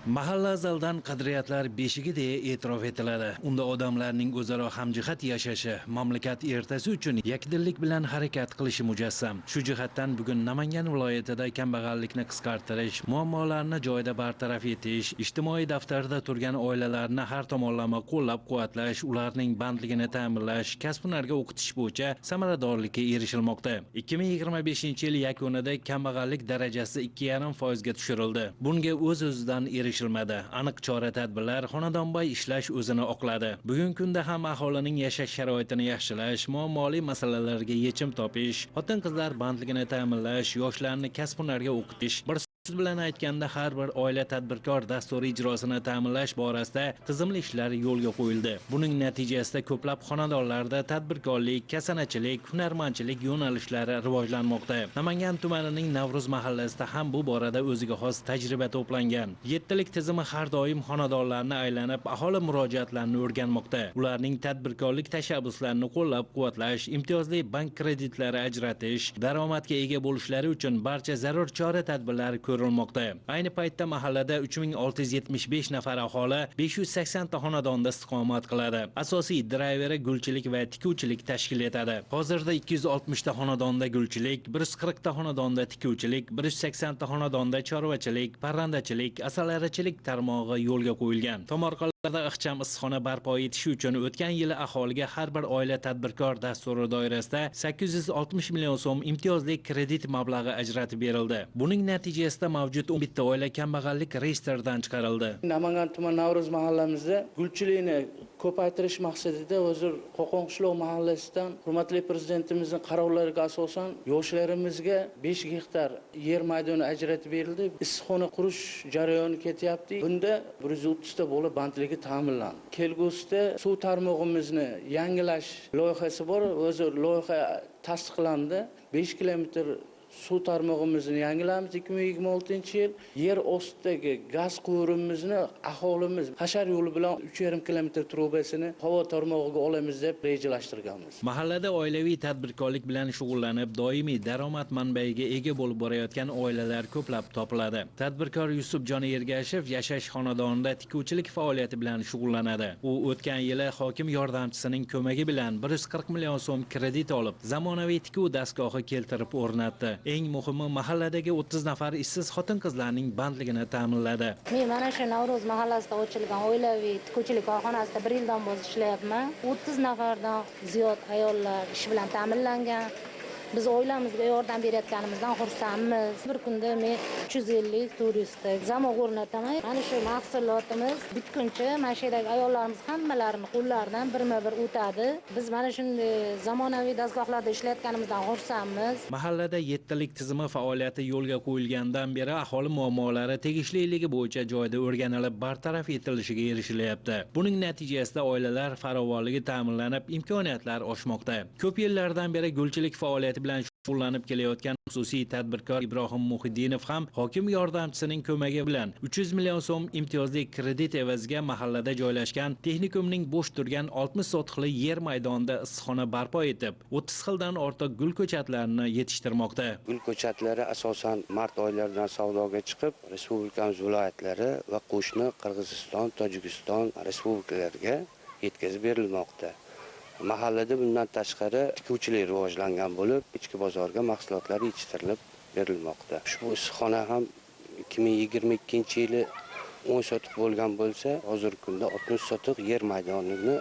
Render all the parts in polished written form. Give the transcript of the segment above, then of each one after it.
Mahalla zaldan qadriyatlar beshigi deya e'tirof etiladi. Unda odamlarning o'zaro hamjihat yashashi, mamlakat ertasi uchun yakdillik bilan harakat qilishi mujassam. Shu jihatdan bugun Namangan viloyatida kambag'allikni qisqartirish, muammolarni joyida bartaraf etish, ijtimoiy daftarda turgan oilalarni har tomonlama qo'llab-quvvatlash, ularning bandligini ta'minlash, kasb-hunarga o'qitish bo'yicha samaradorlikka erishilmoqda. 2025-yil yakunida kambag'allik darajasi 2,5% ga tushirildi. Bunga o'z-o'zidan erishilmadi. Aniq chora-tadbirlar xonadonbay ishlash o'zini oqladi. Bugungi kunda ham aholining yashash sharoitini yaxshilash, muammoli masalalarga yechim topish, xotin-qizlar bandligini ta'minlash, yoshlarni kasb-hunarga o'qitish, bir so'z bilan aytganda har bir oila tadbirkor dasturi ijrosini ta'minlash borasida tizimli ishlar yo'lga qo'yildi. Buning natijasida ko'plab xonadonlarda tadbirkorlik, kasanachilik, hunarmandchilik yo'nalishlari rivojlanmoqda. Namangan tumanining Navruz mahallasida ham bu borada o'ziga xos tajriba to'plangan. Yettilik tizimi har doim xonadonlarni aylanib, aholi murojaatlarini o'rganmoqda. Ularning tadbirkorlik tashabbuslarini qo'llab-quvvatlash, imtiyozli bank kreditlari ajratish, daromadga ega bo'lishlari uchun barcha zarur chora-tadbirlar ko'rilmoqda. Ayni paytda mahallada 3675 nafar aholi 580 ta xonadonda istiqomat qiladi. Asosiy drayveri gulchilik va tikuvchilik tashkil etadi. Hozirda 260 ta xonadonda gulchilik, 140 ta xonadonda tikuvchilik, 180 ta xonadonda chorvachilik, parrandachilik, asalarichilik tarmog'i yo'lga qo'yilgan. Tomorqalarda ixcham issiqxona barpo etish uchun o'tgan yili aholiga har bir oila tadbirkor dasturi doirasida 860 million so'm imtiyozli kredit mablag'i ajratib berildi. Buning natijasida mavjud 11 ta oila kambag'allik reyestrdan chiqarildi. Namangan tuman Navruz mahallamizda gulchilikni ko'paytirish maqsadida hozir Qo'qon qishloq mahallasidan hurmatli prezidentimizning qarorlariga asosan yoshlarimizga 5 gektar yer maydoni ajratib berildi. Issiqxona qurish jarayoni ketyapti. Bunda 130 ta bola bandligi ta'minlandi. Kelgusida suv tarmog'imizni yangilash loyihasi bor. Hozir loyiha tasdiqlandi. 5 kilometr suv tarmog'imizni yangilamiz 2026-yil. Yer ostidagi gaz quvurimizni aholimiz hashar yo'li bilan 3,5 kilometr trubasini havo tarmog'iga olamiz deb rejalashtirganmiz. Mahallada oilaviy tadbirkorlik bilan shug'ullanib, doimiy daromad manbaiga ega bo'lib borayotgan oilalar ko'plab topiladi. Tadbirkor Yusufjon Ergashev yashash xonadonida tikuvchilik faoliyati bilan shug'ullanadi. U o'tgan yili hokim yordamchisining ko'magi bilan 140 million so'm kredit olib, zamonaviy tikuv dastgohi keltirib o'rnatdi. Eng muhimi mahalladagi 30 nafar ishsiz xotin-qizlarning bandligini ta'minladi. Men mana shu Navruz mahallasida ochilgan oilaviy tikuvchilik korxonasida 1 yildan beri ishlayapman. 30 nafardan ziyod ayollar ish bilan ta'minlangan. Biz oilamizga yordam berayotganimizdan xursandmiz. Bir kunda men 350 turistga zamok o'rnataman. Mana shu mahsulotimiz bitguncha mana shu yerdagi ayollarimiz hammalarini qo'llaridan birma-bir o'tadi. Biz mana shunday zamonaviy dastgohlarda ishlayotganimizdan xursandmiz. Mahallada yettilik tizimi faoliyati yo'lga qo'yilgandan beri aholi muammolari tegishliligi bo'yicha joyda o'rganilib, bartaraf etilishiga erishilyapti. Buning natijasida oilalar farovonligi ta'minlanib, imkoniyatlar oshmoqda. Ko'p yillardan beri gulchilik faoliyati bilan shug'ullanib kelayotgan xususiy tadbirkor Ibrohim Muhiddinov ham hokim yordamchisining ko'magi bilan 300 million so'm imtiyozli kredit evaziga mahallada joylashgan texnikumning bo'sh turgan 60 sotixli yer maydonida issiqxona barpo etib, 30 xildan ortiq gul ko'chatlarini yetishtirmoqda. Gul ko'chatlari asosan mart oylaridan savdoga chiqib, respublikamiz viloyatlari va qo'shni Qirg'iziston, Tojikiston respublikalariga yetkazib berilmoqda. Mahallada bundan tashqari tikuvchilik rivojlangan bo'lib, ichki bozorga mahsulotlar yetishtirilib berilmoqda. Ushbu issiqxona ham 2022-yili 10 sotiq bo'lgan bo'lsa, hozirgi kunda 60 sotiq yer maydonini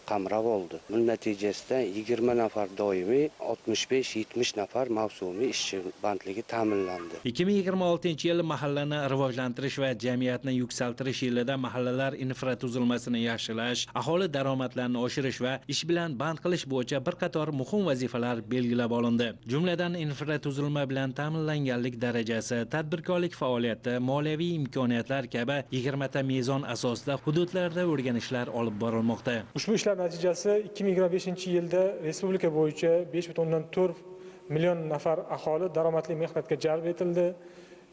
qamrab oldi. Buning natijasida 20 nafar doimiy, 65-70 nafar mavsumiy ishchi bandligi ta'minlandi. 2026-yil mahallani rivojlantirish va jamiyatni yuksaltirish yilida mahallalar infratuzilmasini yaxshilash, aholi daromadlarini oshirish va ish bilan band qilish bo'yicha bir qator muhim vazifalar belgilab olindi. Jumladan infratuzilma bilan ta'minlanganlik darajasi, tadbirkorlik faoliyati, moliyaviy imkoniyatlar kabi 20 ta mezon asosida hududlarda o'rganishlar olib borilmoqda. Ushbu ishlar natijasi 2025-yilda respublika bo'yicha 5,4 million nafar aholi daromadli mehnatga jalb etildi.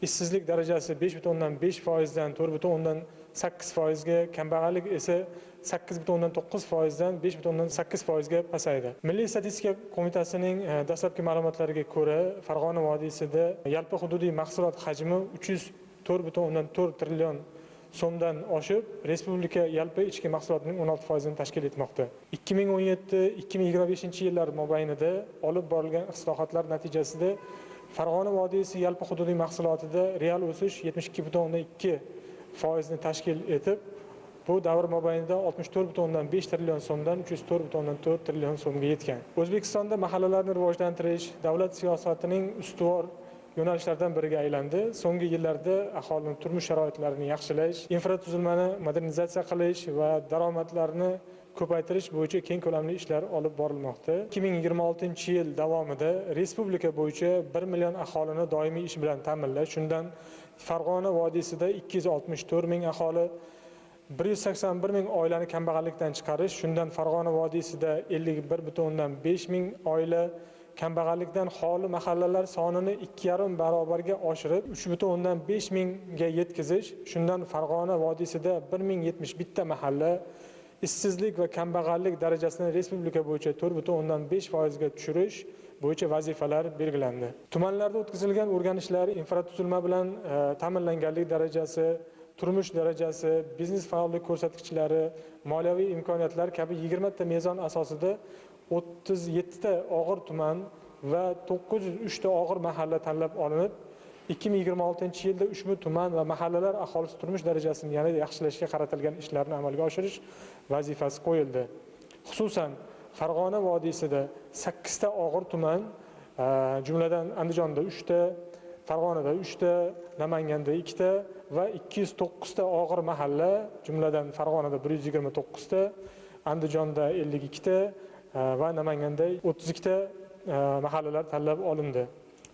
Ishsizlik darajasi 5,5% dan 4,8% ga, kambag'allik esa 8,9% dan 5,8% ga pasaydi. Milliy statistika qo'mitasining dastlabki ma'lumotlariga ko'ra, Farg'ona vodiysida yalpi hududiy mahsulot hajmi 304,4 trillion so'mdan oshib, respublika yalpi ichki mahsulotining 16%ni tashkil etmoqda. 2017-2025 yillar mobaynida olib borilgan islohotlar natijasida Farg'ona vodiysi yalpi hududiy mahsulotida real o'sish 72,2% ni tashkil etib, bu davr mobaynida 64,5 trillion so'mdan 304,4 trillion so'mga yetgan. O'zbekistonda mahallalarni rivojlantirish davlat siyosatining ustuvor yo'nalishlaridan biriga aylandi. So'nggi yillarda aholining turmush sharoitlarini yaxshilash, infratuzilmani modernizatsiya qilish va daromadlarni ko'paytirish bo'yicha keng ko'lamli ishlar olib borilmoqda. 2026-yil davomida respublika bo'yicha 1 million aholini doimiy ish bilan ta'minlash, shundan Farg'ona vodiysida 264 ming aholi, 181 ming oilani kambag'allikdan chiqarish, shundan Farg'ona vodiysida 51,5 ming oila kambag'allikdan xoli mahallalar sonini 2,5 barobarga oshirib 3,5 mingga yetkazish, shundan Farg'ona vodiysida 1071 ta mahalla ishsizlik va kambag'allik darajasini respublika bo'yicha 4,5% ga tushirish bo'yicha vazifalar belgilandi. Tumanlarda o'tkazilgan o'rganishlar infratuzilma bilan ta'minlanganlik darajasi, turmush darajasi, biznes faollik ko'rsatkichlari, moliyaviy imkoniyatlar kabi 20 ta mezon asosida 37 ta og'ir tuman va 903 ta og'ir mahalla tanlab olinib, 2026-yilda ushbu tuman va mahallalar aholisi turmush darajasini yanada yaxshilashga qaratilgan ishlarni amalga oshirish vazifasi qo'yildi. Xususan, Farg'ona vodiysida 8 ta og'ir tuman, jumladan Andijonda 3 ta, Farg'onada 3 ta, Namanganda 2 ta va 209 ta og'ir mahalla, jumladan Farg'onada 129 ta, Andijonda 52 ta va Namanganda 32 ta mahallalar tanlab olindi.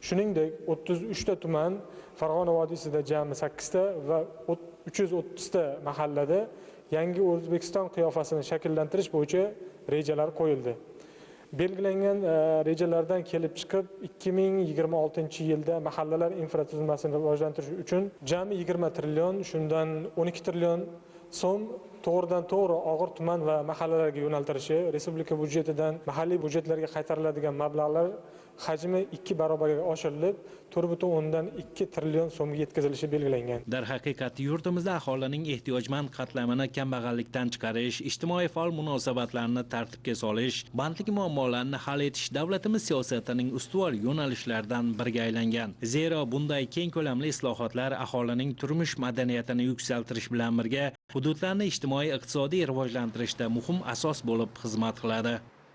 Shuningdek, 33 ta tuman, Farg'ona vodiysida jami 8 ta va 330 ta mahallada yangi O'zbekiston qiyofasini shakllantirish bo'yicha rejalar qo'yildi. Belgilangan rejalardan kelib chiqib 2026-yilda mahallalar infratuzilmasini rivojlantirish uchun jami 20 trillion, shundan 12 trillion so'm to'g'ridan to'g'ri og'ir tuman va mahallalarga yo'naltirishi, respublika byudjetidan mahalliy byudjetlarga qaytariladigan mablag'lar hajmi 2 barobarga oshirilib, 4,2 trillion so'mga yetkazilishi belgilangan. Darhaqiqat yurtimizda aholining ehtiyojmand qatlamini kambag'allikdan chiqarish, ijtimoiy faol munosabatlarni tartibga solish, bandlik muammolarini hal etish davlatimiz siyosatining ustuvor yo'nalishlaridan biriga aylangan. Zero bunday keng ko'lamli islohotlar aholining turmush madaniyatini yuksaltirish bilan birga hududlarni ijtimoiy-iqtisodiy rivojlantirishda muhim asos bo'lib xizmat qiladi.